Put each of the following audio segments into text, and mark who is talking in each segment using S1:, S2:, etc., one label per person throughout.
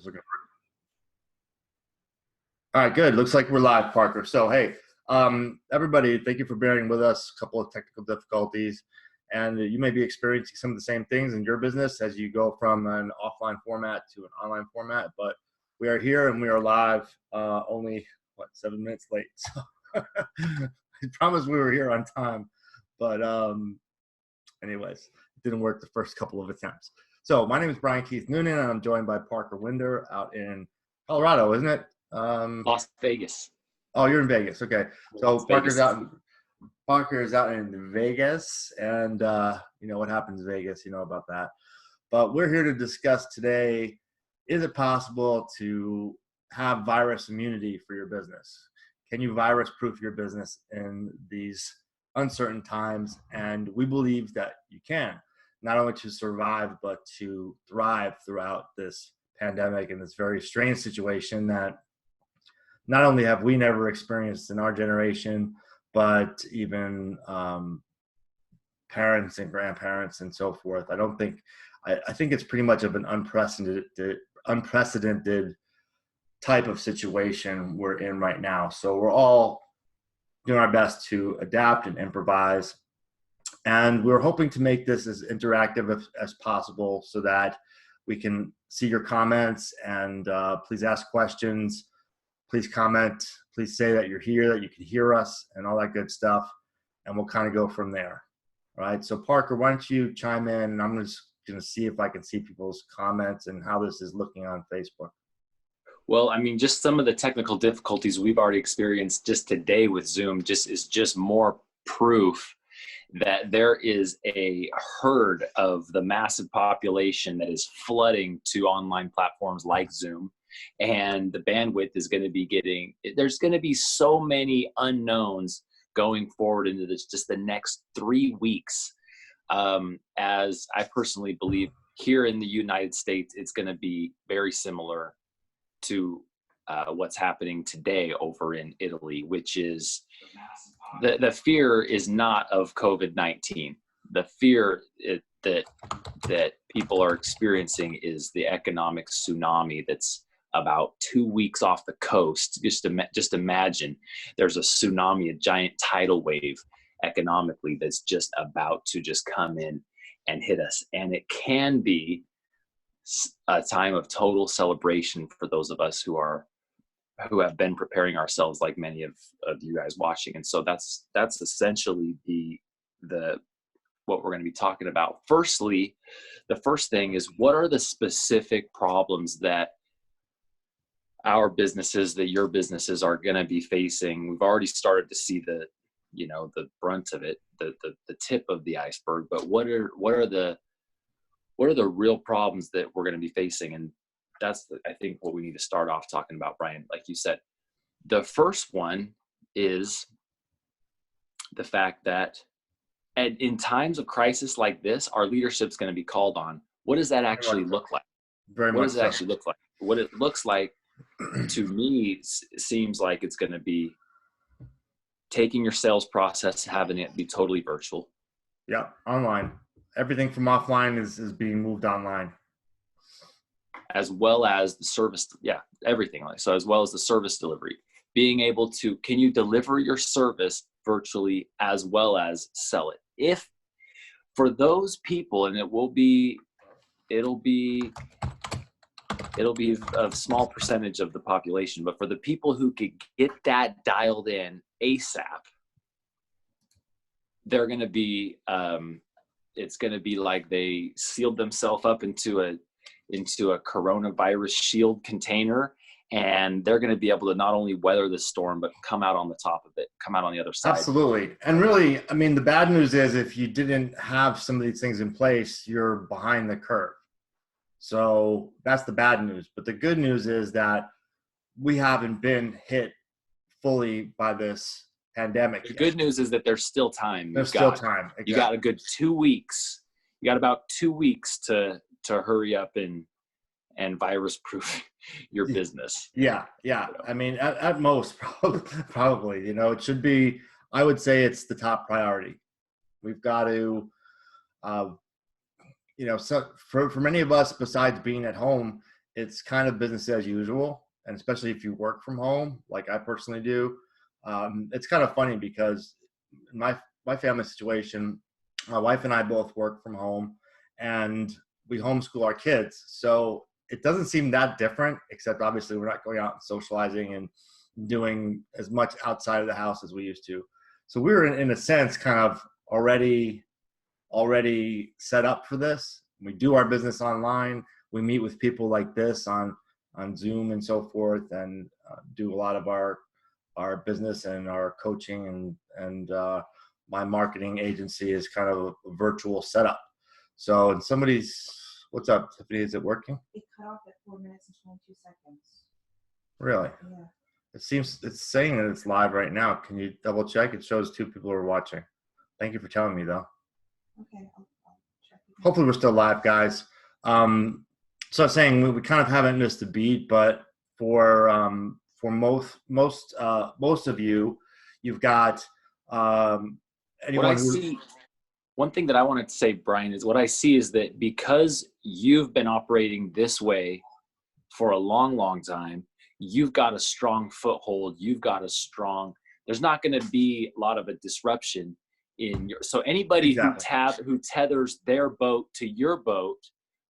S1: How's it looking? All right, good. Looks like we're live, Parker. So, hey, everybody, thank you for bearing with us. A couple of technical difficulties, and you may be experiencing some of the same things in your business as you go from an offline format to an online format. But we are here and we are live. Only 7 minutes late. So I promise we were here on time, but anyways, it didn't work the first couple of attempts. So my name is Brian Keith Noonan, and I'm joined by Parker Winder out in Colorado, isn't it?
S2: Las Vegas.
S1: Oh, you're in Vegas. Okay. So
S2: Las Vegas.
S1: Parker is out in Vegas, and you know what happens in Vegas, you know about that. But we're here to discuss today, is it possible to have virus immunity for your business? Can you virus proof your business in these uncertain times? And we believe that you can, not only to survive, but to thrive throughout this pandemic and this very strange situation that not only have we never experienced in our generation, but even parents and grandparents and so forth. I think it's pretty much of an unprecedented type of situation we're in right now. So we're all doing our best to adapt and improvise. And we're hoping to make this as interactive as possible so that we can see your comments and please ask questions. Please comment, please say that you're here, that you can hear us, and all that good stuff. And we'll kind of go from there. All right. So Parker, why don't you chime in, and I'm just going to see if I can see people's comments and how this is looking on Facebook.
S2: Well, I mean, just some of the technical difficulties we've already experienced just today with Zoom is just more proof that there is a herd of the massive population that is flooding to online platforms like Zoom. And the bandwidth is going to be there's going to be so many unknowns going forward into just the next 3 weeks. As I personally believe here in the United States, it's going to be very similar to what's happening today over in Italy, which is the fear is not of COVID-19. The fear that people are experiencing is the economic tsunami that's about 2 weeks off the coast. Just imagine there's a tsunami, a giant tidal wave economically that's just about to just come in and hit us. And it can be a time of total celebration for those of us who have been preparing ourselves, like many of you guys watching. And so that's essentially the what we're going to be talking about. Firstly, the first thing is, what are the specific problems that our businesses, that your businesses are going to be facing? We've already started to see the brunt of it, the tip of the iceberg, but what are the real problems that we're going to be facing? And that's I think what we need to start off talking about, Brian. Like you said, the first one is the fact that in times of crisis like this, our leadership's going to be called on. What does that actually look like? What does it actually look like? What it looks like to me seems like it's going to be taking your sales process, having it be totally virtual.
S1: Yeah, online. Everything from offline is being moved online.
S2: As well as the service, everything. So as well as the service delivery, being able to, can you deliver your service virtually as well as sell it? If for those people, and it'll be a small percentage of the population, but for the people who could get that dialed in ASAP, they're going to be, it's going to be like they sealed themselves up into a coronavirus shield container, and they're going to be able to not only weather the storm, but come out on the top of it, come out on the other side.
S1: Absolutely. And really, I mean, the bad news is if you didn't have some of these things in place, you're behind the curve. So that's the bad news. But the good news is that we haven't been hit fully by this pandemic.
S2: The good news is that there's still time.
S1: There's still time. Exactly.
S2: You got a good 2 weeks. You got about 2 weeks to hurry up and virus proof your business.
S1: Yeah. I mean, at most, probably, it should be, I would say it's the top priority. We've got to, so for many of us, besides being at home, it's kind of business as usual, and especially if you work from home, like I personally do. It's kind of funny because in my family situation, my wife and I both work from home, and we homeschool our kids. So it doesn't seem that different, except obviously we're not going out and socializing and doing as much outside of the house as we used to. So we were in a sense kind of already set up for this. We do our business online. We meet with people like this on Zoom and so forth, and do a lot of our business and our coaching, and my marketing agency is kind of a virtual setup. So, and somebody's, what's up, Tiffany? Is it working?
S3: It cut off at 4 minutes and 22 seconds.
S1: Really?
S3: Yeah.
S1: It seems it's saying that it's live right now. Can you double check? It shows 2 people are watching. Thank you for telling me, though.
S3: Okay, I'll check again.
S1: Hopefully we're still live, guys. So I was saying we kind of haven't missed a beat, but for most of you, you've got
S2: What I
S1: anyone who,
S2: see, one thing that I wanted to say, Brian, is what I see is that because you've been operating this way for a long, long time, you've got a strong foothold. You've got a strong, there's not going to be a lot of a disruption in your, so anybody
S1: exactly.
S2: who tethers their boat to your boat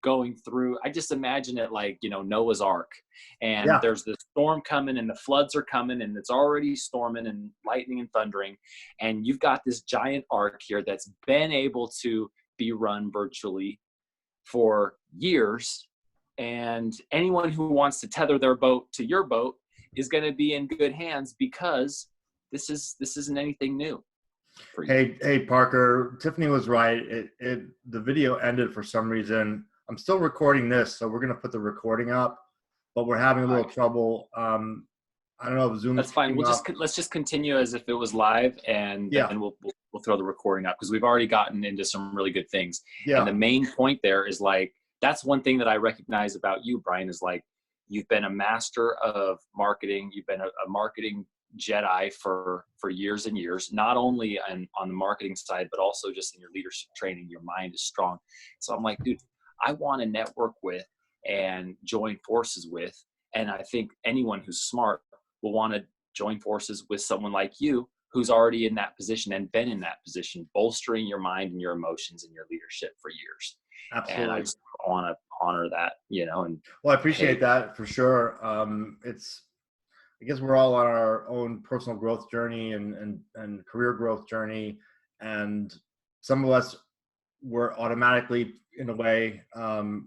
S2: going through, I just imagine it like, Noah's Ark, and
S1: Yeah,
S2: there's this storm coming and the floods are coming and it's already storming and lightning and thundering. And you've got this giant ark here that's been able to be run virtually for years. And anyone who wants to tether their boat to your boat is going to be in good hands, because this isn't anything new for you.
S1: hey Parker, Tiffany was right. The video ended for some reason. I'm still recording this, so we're gonna put the recording up, but we're having a
S2: All
S1: little
S2: right.
S1: trouble. I don't know if Zoom is
S2: That's fine.
S1: picking up.
S2: Let's just continue as if it was live, and
S1: Yeah,
S2: then we'll throw the recording up, because we've already gotten into some really good things. And the
S1: yeah,
S2: main point there is, like, that's one thing that I recognize about you, Brian, is like, you've been a master of marketing. You've been a marketing Jedi for years and years, not only on the marketing side, but also just in your leadership training. Your mind is strong. So I'm like, dude, I want to network with and join forces with. And I think anyone who's smart will want to join forces with someone like you, who's already in that position and been in that position, bolstering your mind and your emotions and your leadership for years. And I
S1: absolutely.
S2: just want to honor that, and
S1: Well, I
S2: pay.
S1: appreciate that for sure. I guess we're all on our own personal growth journey and career growth journey, and some of us were automatically, in a way,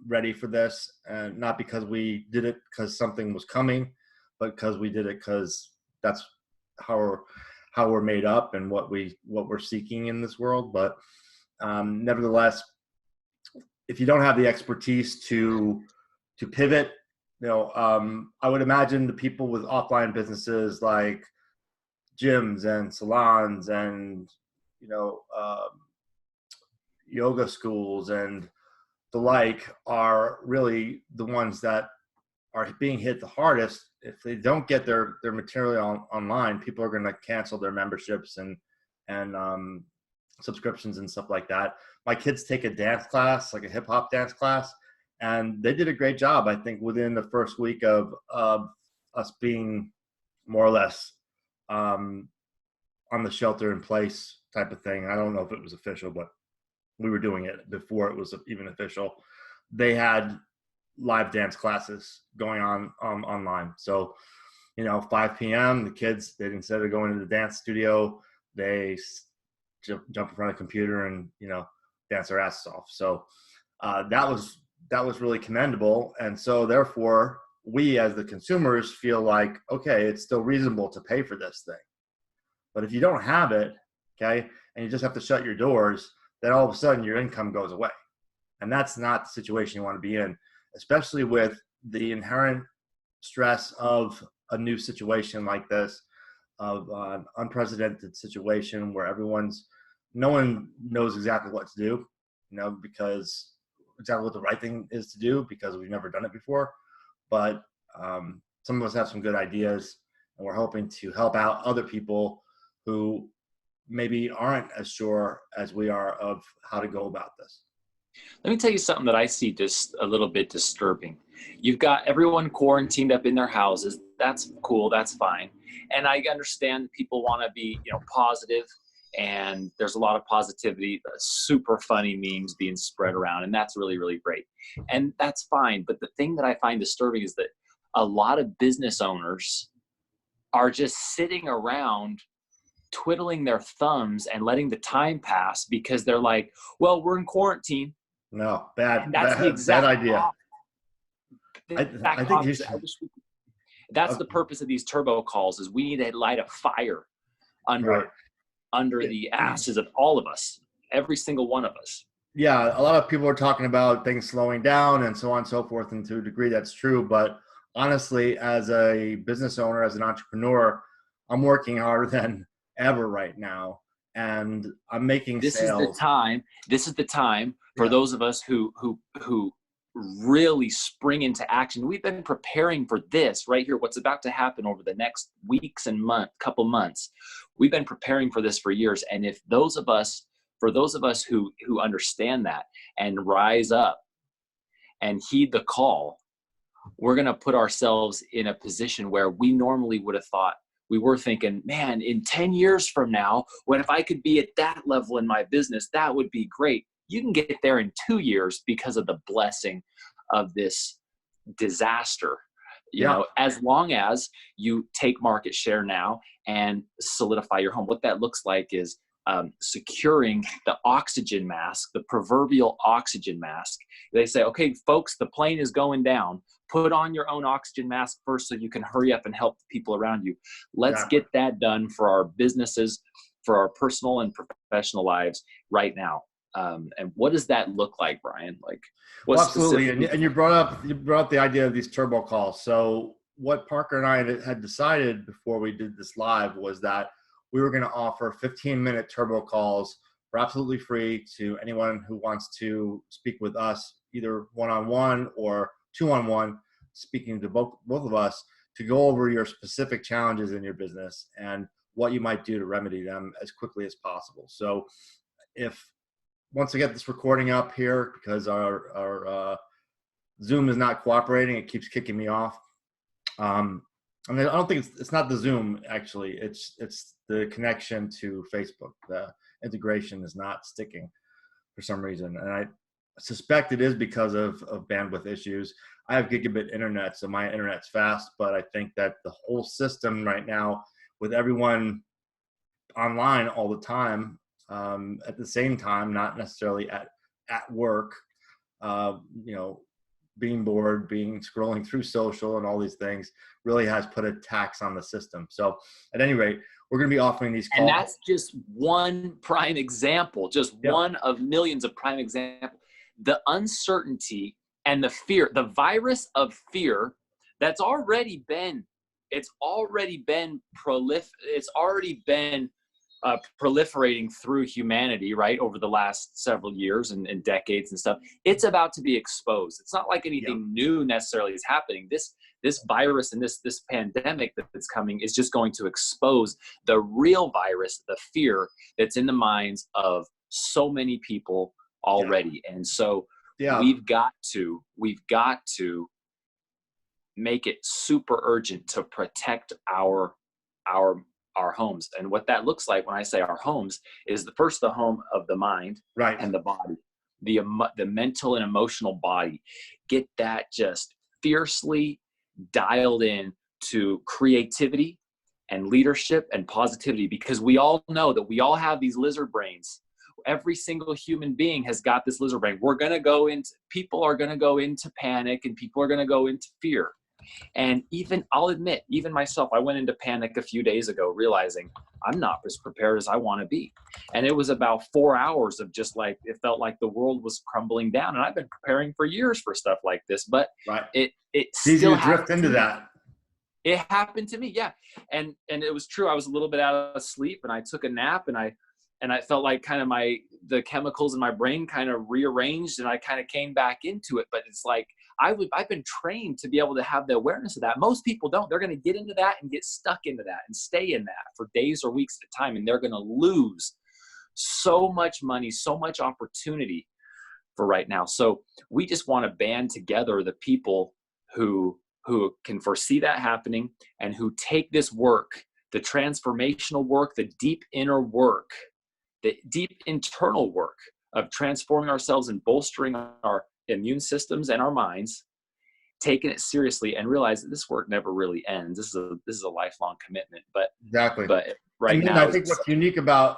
S1: ready for this, and not because we did it because something was coming, but because we did it because that's how we're made up and what we're seeking in this world. But nevertheless, if you don't have the expertise to pivot, I would imagine the people with offline businesses like gyms and salons and you know um, yoga schools and the like are really the ones that are being hit the hardest. If they don't get their material online, people are going to cancel their memberships and subscriptions and stuff like that. My kids take a dance class, like a hip hop dance class, and they did a great job. I think within the first week of us being more or less um, on the shelter in place type of thing. I don't know if it was official, but we were doing it before it was even official. They had live dance classes going on online. So 5 p.m. the kids, they, instead of going to the dance studio, they jump in front of a computer and dance their asses off. So that was really commendable. And so therefore we as the consumers feel like, okay, it's still reasonable to pay for this thing. But if you don't have it, okay, and you just have to shut your doors, then all of a sudden your income goes away. And that's not the situation you want to be in, especially with the inherent stress of a new situation like this, of an unprecedented situation where no one knows exactly what to do, because exactly what the right thing is to do, because we've never done it before. But some of us have some good ideas, and we're hoping to help out other people who maybe aren't as sure as we are of how to go about this.
S2: Let me tell you something that I see just a little bit disturbing. You've got everyone quarantined up in their houses. That's cool. That's fine. And I understand people want to be, positive, and there's a lot of positivity, super funny memes being spread around, and that's really, really great. And that's fine. But the thing that I find disturbing is that a lot of business owners are just sitting around twiddling their thumbs and letting the time pass because they're like, well, we're in quarantine.
S1: No,
S2: And that's the
S1: bad
S2: exact
S1: idea. I think you
S2: opposite.
S1: should.
S2: That's the purpose of these turbo calls, is we need to light a fire
S1: Right.
S2: under the asses of all of us, every single one of us.
S1: Yeah, a lot of people are talking about things slowing down and so on and so forth, and to a degree that's true. But honestly, as a business owner, as an entrepreneur, I'm working harder than ever right now, and I'm making
S2: This
S1: sales.
S2: This is the time for those of us who really spring into action. We've been preparing for this right here, what's about to happen over the next weeks and couple months. We've been preparing for this for years. And if for those of us who understand that and rise up and heed the call, we're going to put ourselves in a position where we normally would have thought, we were thinking, man, in 10 years from now, if I could be at that level in my business, that would be great. You can get there in 2 years because of the blessing of this disaster. You know, as long as you take market share now and solidify your home. What that looks like is securing the oxygen mask, the proverbial oxygen mask. They say, okay, folks, the plane is going down. Put on your own oxygen mask first so you can hurry up and help the people around you. Let's get that done for our businesses, for our personal and professional lives right now. And what does that look like, Brian? Like,
S1: well, absolutely. And you brought up the idea of these turbo calls. So what Parker and I had decided before we did this live was that we were going to offer 15-minute turbo calls for absolutely free to anyone who wants to speak with us, either one-on-one or two-on-one, speaking to both of us, to go over your specific challenges in your business and what you might do to remedy them as quickly as possible. So once I get this recording up here, because our Zoom is not cooperating, it keeps kicking me off. I don't think it's not the Zoom, actually. It's the connection to Facebook. The integration is not sticking for some reason, and I suspect it is because of bandwidth issues. I have gigabit internet, so my internet's fast, but I think that the whole system right now, with everyone online all the time, at the same time, not necessarily at work, being bored, scrolling through social and all these things, really has put a tax on the system. So at any rate, we're going to be offering these calls.
S2: And that's just one prime example, one of millions of prime examples. The uncertainty and the fear, the virus of fear that's already been proliferating through humanity, right, over the last several years and decades and stuff. It's about to be exposed. It's not like anything new necessarily is happening. This virus and this pandemic that's coming is just going to expose the real virus, the fear that's in the minds of so many people already. And so we've got to make it super urgent to protect our homes. And what that looks like when I say our homes is the home of the mind,
S1: right,
S2: and the body, the mental and emotional body. Get that just fiercely dialed in to creativity and leadership and positivity, because we all know that we all have these lizard brains. Every single human being has got this lizard brain. People are going to go into panic, and people are going to go into fear. And I'll admit, even myself, I went into panic a few days ago, realizing I'm not as prepared as I want to be. And it was about 4 hours of just like, it felt like the world was crumbling down. And I've been preparing for years for stuff like this, but it still
S1: drift into that.
S2: It happened to me. Yeah. And it was true. I was a little bit out of sleep, and I took a nap, and I felt like kind of the chemicals in my brain kind of rearranged, and I kind of came back into it. But it's like, I've been trained to be able to have the awareness of that. Most people don't. They're going to get into that and get stuck into that and stay in that for days or weeks at a time. And they're going to lose so much money, so much opportunity for right now. So we just want to band together the people who can foresee that happening and who take this work, the transformational work, the deep inner work, the deep internal work of transforming ourselves and bolstering our immune systems and our minds, taking it seriously and realize that this work never really ends. This is a lifelong commitment.
S1: Exactly.
S2: But right
S1: And then
S2: now,
S1: I think what's unique about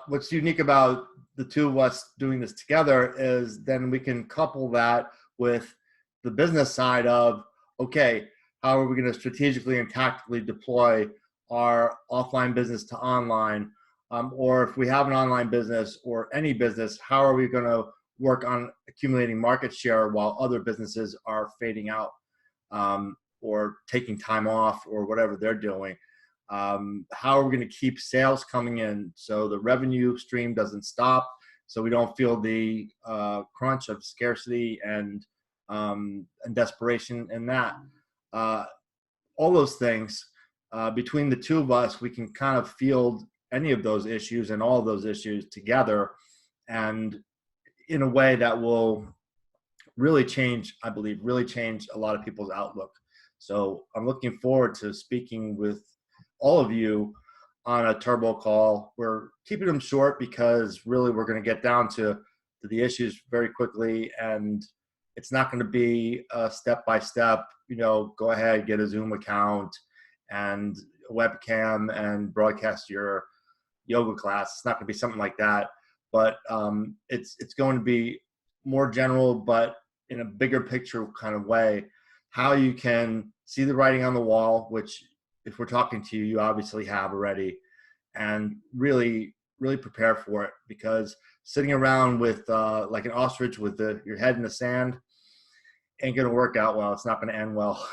S1: the two of us doing this together is then we can couple that with the business side of, okay, how are we going to strategically and tactically deploy our offline business to online? Or if we have an online business or any business, how are we going to work on accumulating market share while other businesses are fading out, or taking time off or whatever they're doing? How are we going to keep sales coming in so the revenue stream doesn't stop, so we don't feel the crunch of scarcity and desperation in that? All those things, between the two of us, we can kind of field any of those issues and all of those issues together, and in a way that will really change, I believe, really change a lot of people's outlook. So I'm looking forward to speaking with all of you on a turbo call. We're keeping them short because really we're going to get down to the issues very quickly, and it's not going to be a step-by-step, go ahead, get a Zoom account and a webcam and broadcast your yoga class. It's not going to be something like that, but it's going to be more general, but in a bigger picture kind of way, how you can see the writing on the wall, which if we're talking to you, you obviously have already, and really, really prepare for it, because sitting around with like an ostrich with your head in the sand ain't going to work out well. It's not going to end well.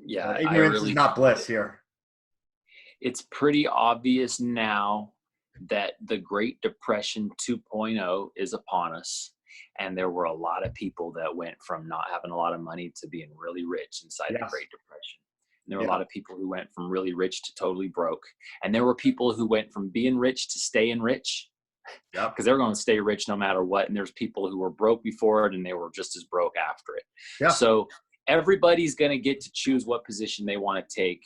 S2: Yeah.
S1: Ignorance is not bliss here.
S2: It's pretty obvious now that the Great Depression 2.0 is upon us. And there were a lot of people that went from not having a lot of money to being really rich inside the Great Depression. And there were a lot of people who went from really rich to totally broke. And there were people who went from being rich to staying rich, because they're going to stay rich no matter what. And there's people who were broke before it and they were just as broke after it. Yeah. So everybody's going to get to choose what position they want to take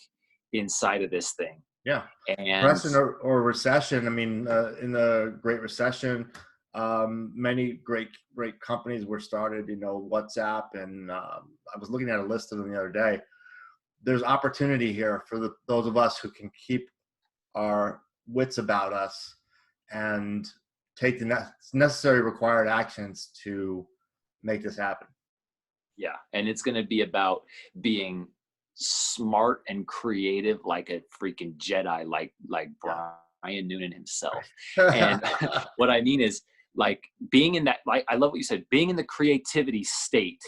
S2: inside of this thing.
S1: Yeah.
S2: And
S1: Depression or recession. I mean, in the Great Recession, many great companies were started, WhatsApp. And I was looking at a list of them the other day. There's opportunity here for those of us who can keep our wits about us and take the necessary required actions to make this happen.
S2: Yeah. And it's going to be about being smart and creative, like a freaking Jedi, like Brian Noonan himself. And what I mean is, like, being in that, like, I love what you said, being in the creativity state.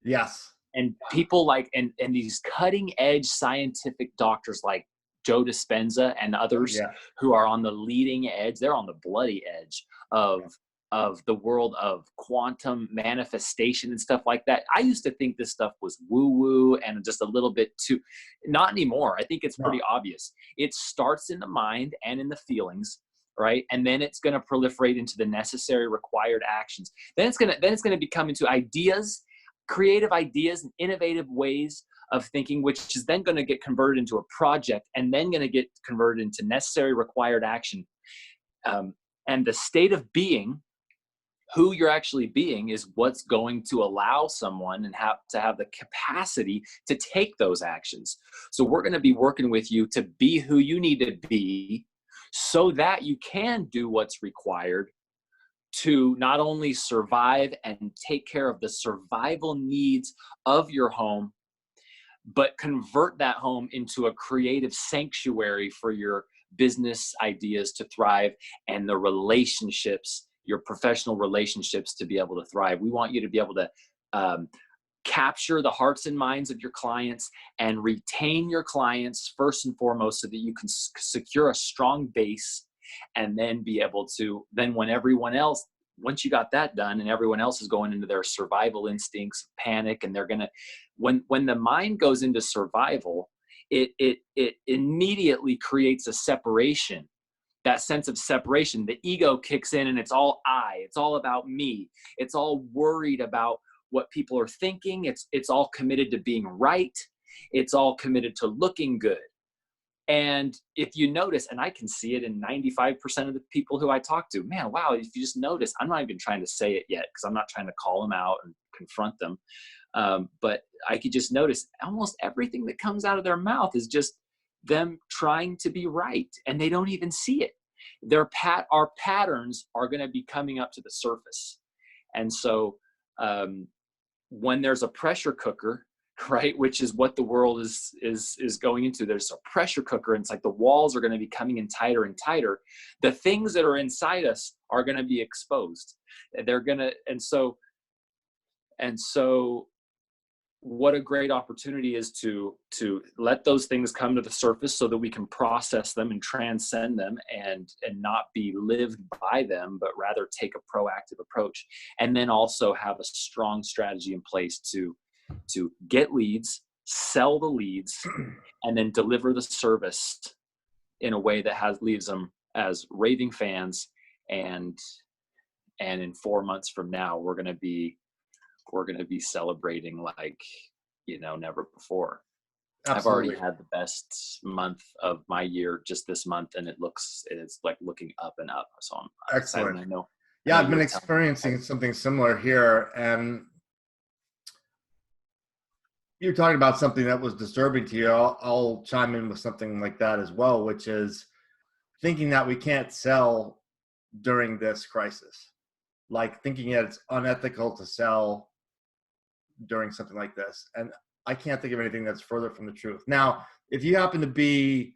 S1: Yes.
S2: And people like, and these cutting edge scientific doctors like Joe Dispenza and others who are on the leading edge, they're on the bloody edge of the world of quantum manifestation and stuff like that. I used to think this stuff was woo-woo and just a little bit too, not anymore. I think it's pretty obvious. It starts in the mind and in the feelings, right? And then it's going to proliferate into the necessary required actions. Then it's going to become into ideas, creative ideas and innovative ways of thinking, which is then going to get converted into a project and then going to get converted into necessary required action. And the state of being, who you're actually being, is what's going to allow someone and have the capacity to take those actions. So we're going to be working with you to be who you need to be so that you can do what's required to not only survive and take care of the survival needs of your home, but convert that home into a creative sanctuary for your business ideas to thrive and the relationships, your professional relationships, to be able to thrive. We want you to be able to capture the hearts and minds of your clients and retain your clients first and foremost, so that you can secure a strong base, and then be able to, then when everyone else, once you got that done and everyone else is going into their survival instincts, panic, and they're going to, when the mind goes into survival, it immediately creates a separation that sense of separation. The ego kicks in and it's all it's all about me. It's all worried about what people are thinking. It's all committed to being right. It's all committed to looking good. And if you notice, and I can see it in 95% of the people who I talk to, man, wow, if you just notice, I'm not even trying to say it yet because I'm not trying to call them out and confront them. But I could just notice almost everything that comes out of their mouth is just them trying to be right. And they don't even see it. Our patterns are going to be coming up to the surface. And so when there's a pressure cooker, right, which is what the world is going into, there's a pressure cooker, and it's like the walls are going to be coming in tighter and tighter. The things that are inside us are going to be exposed. They're going to, and so what a great opportunity is to let those things come to the surface so that we can process them and transcend them and not be lived by them, but rather take a proactive approach, and then also have a strong strategy in place to get leads, sell the leads, and then deliver the service in a way that leaves them as raving fans. And in 4 months from now, we're going to be celebrating like, never before.
S1: Absolutely.
S2: I've already had the best month of my year just this month, and it's like looking up and up. So I'm
S1: excellent.
S2: excited. I know.
S1: Yeah, I've been experiencing something similar here, and you're talking about something that was disturbing to you. I'll chime in with something like that as well, which is thinking that we can't sell during this crisis, like thinking that it's unethical to sell during something like this. And I can't think of anything that's further from the truth. Now, if you happen to be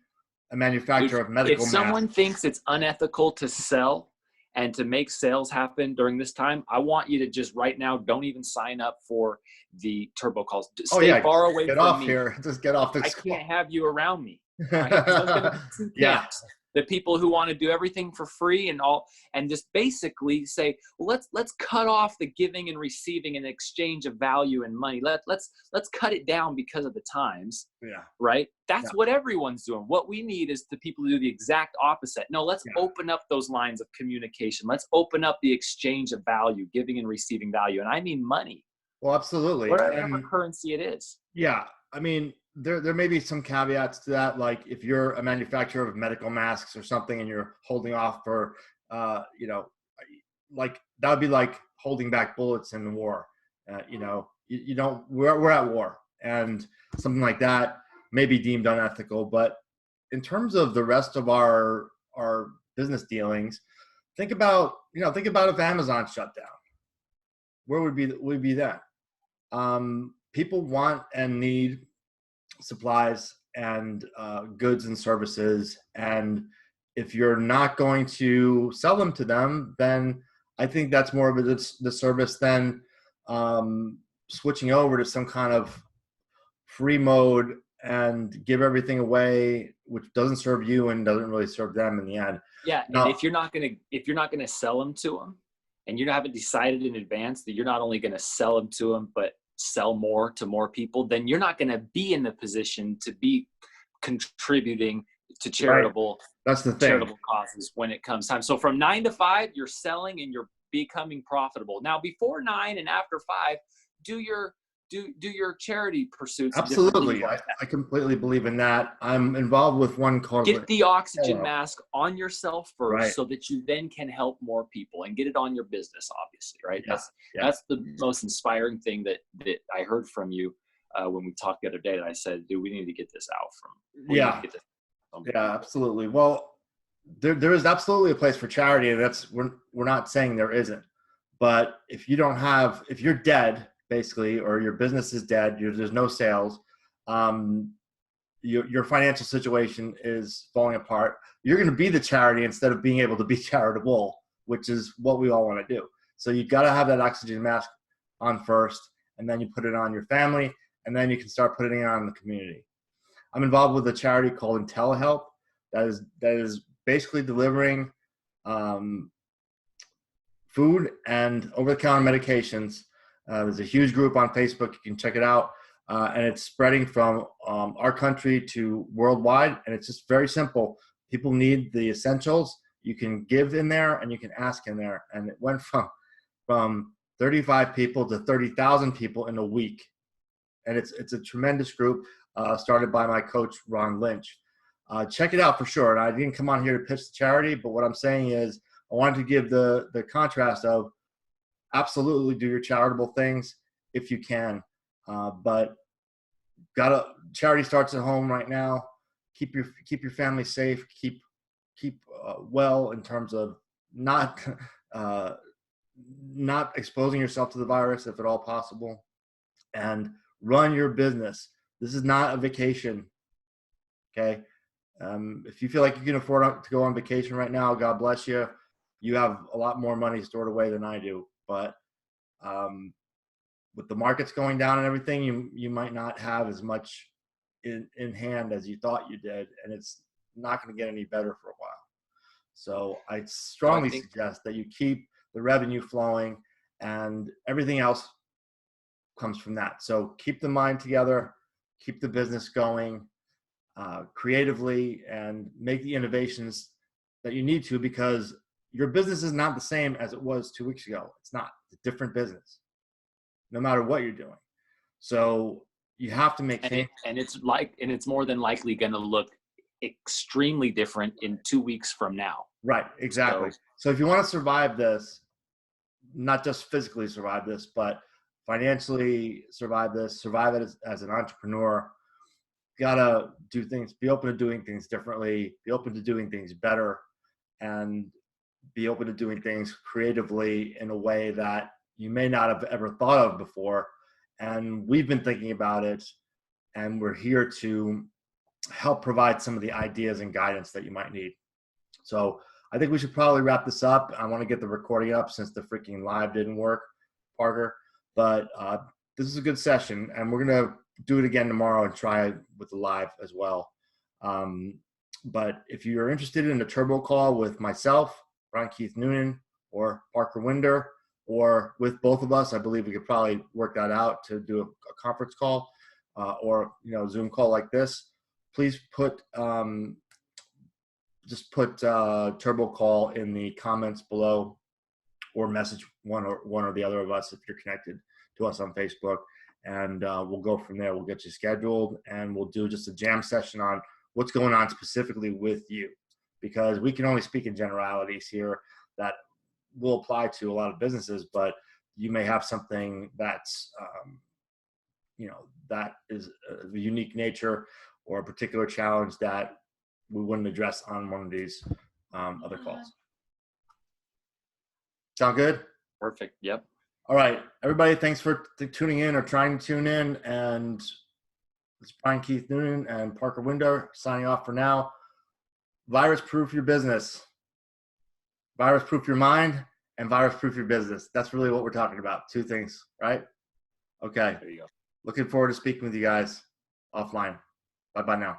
S1: a manufacturer of medical masks,
S2: if someone thinks it's unethical to sell and to make sales happen during this time, I want you to just right now, don't even sign up for the turbo calls. Stay far away from me.
S1: Here. Just get off this
S2: I
S1: call.
S2: can't have you around me. Right? There's going to be two camps. The people who want to do everything for free and just basically say, well, let's cut off the giving and receiving and exchange of value and money. Let's cut it down because of the times.
S1: Yeah.
S2: Right. That's what everyone's doing. What we need is the people to do the exact opposite. No, let's open up those lines of communication. Let's open up the exchange of value, giving and receiving value. And I mean money.
S1: Well, absolutely.
S2: Whatever currency it is.
S1: Yeah. I mean, there may be some caveats to that. Like if you're a manufacturer of medical masks or something and you're holding off for, like that would be like holding back bullets in the war. You don't, we're at war, and something like that may be deemed unethical. But in terms of the rest of our business dealings, think about if Amazon shut down, where would we be then? People want and need supplies and goods and services, and if you're not going to sell them to them, then I think that's more of the service than switching over to some kind of free mode and give everything away, which doesn't serve you and doesn't really serve them in the end.
S2: Yeah, and if you're not gonna sell them to them, and you haven't decided in advance that you're not only gonna sell them to them, but sell more to more people, then you're not going to be in the position to be contributing to charitable causes when it comes time. So from 9 to 5, you're selling and you're becoming profitable. Now before 9 and after 5, do your charity pursuits.
S1: Absolutely. I completely believe in that. I'm involved with one called
S2: Get the oxygen mask on yourself first, so that you then can help more people and get it on your business, obviously, right? That's the most inspiring thing that I heard from you when we talked the other day, that I said, dude, we need to get this out
S1: Yeah, absolutely. Well, there is absolutely a place for charity, and we're not saying there isn't. But if you're dead, basically, or your business is dead, there's no sales, your financial situation is falling apart, you're going to be the charity instead of being able to be charitable, which is what we all want to do. So you got to have that oxygen mask on first, and then you put it on your family, and then you can start putting it on the community. I'm involved with a charity called IntelliHelp that is basically delivering food and over-the-counter medications. There's a huge group on Facebook. You can check it out. And it's spreading from our country to worldwide. And it's just very simple. People need the essentials. You can give in there and you can ask in there. And it went from 35 people to 30,000 people in a week. And it's a tremendous group started by my coach, Ron Lynch. Check it out for sure. And I didn't come on here to pitch the charity, but what I'm saying is I wanted to give the contrast of absolutely do your charitable things if you can. But charity starts at home right now. Keep your family safe. Keep well in terms of not exposing yourself to the virus if at all possible, and run your business. This is not a vacation. Okay. If you feel like you can afford to go on vacation right now, God bless you. You have a lot more money stored away than I do. But with the markets going down and everything, you might not have as much in hand as you thought you did, and it's not going to get any better for a while. So I strongly suggest that you keep the revenue flowing, and everything else comes from that. So keep the mind together, keep the business going creatively, and make the innovations that you need to, because your business is not the same as it was 2 weeks ago. It's not. It's a different business, no matter what you're doing. So you have to make change.
S2: And it's more than likely going to look extremely different in 2 weeks from now.
S1: Right, exactly. So if you want to survive this, not just physically survive this, but financially survive this, survive it as an entrepreneur, gotta do things, be open to doing things differently, be open to doing things better, and be open to doing things creatively in a way that you may not have ever thought of before. And we've been thinking about it, and we're here to help provide some of the ideas and guidance that you might need. So I think we should probably wrap this up. I want to get the recording up since the freaking live didn't work, Parker. But this is a good session, and we're going to do it again tomorrow and try it with the live as well. But if you're interested in a turbo call with myself, Brian Keith Noonan, or Parker Winder, or with both of us, I believe we could probably work that out to do a conference call or Zoom call like this. Please put turbo call in the comments below, or message one or the other of us if you're connected to us on Facebook, and we'll go from there. We'll get you scheduled, and we'll do just a jam session on what's going on specifically with you, because we can only speak in generalities here that will apply to a lot of businesses, but you may have something that's that is a unique nature or a particular challenge that we wouldn't address on one of these other calls. Sound good?
S2: Perfect. Yep.
S1: All right, everybody, thanks for tuning in or trying to tune in. And it's Brian Keith Noonan and Parker Winder signing off for now. Virus-proof your business, virus-proof your mind, and virus-proof your business. That's really what we're talking about. Two things, right? Okay.
S2: There you go.
S1: Looking forward to speaking with you guys offline. Bye-bye now.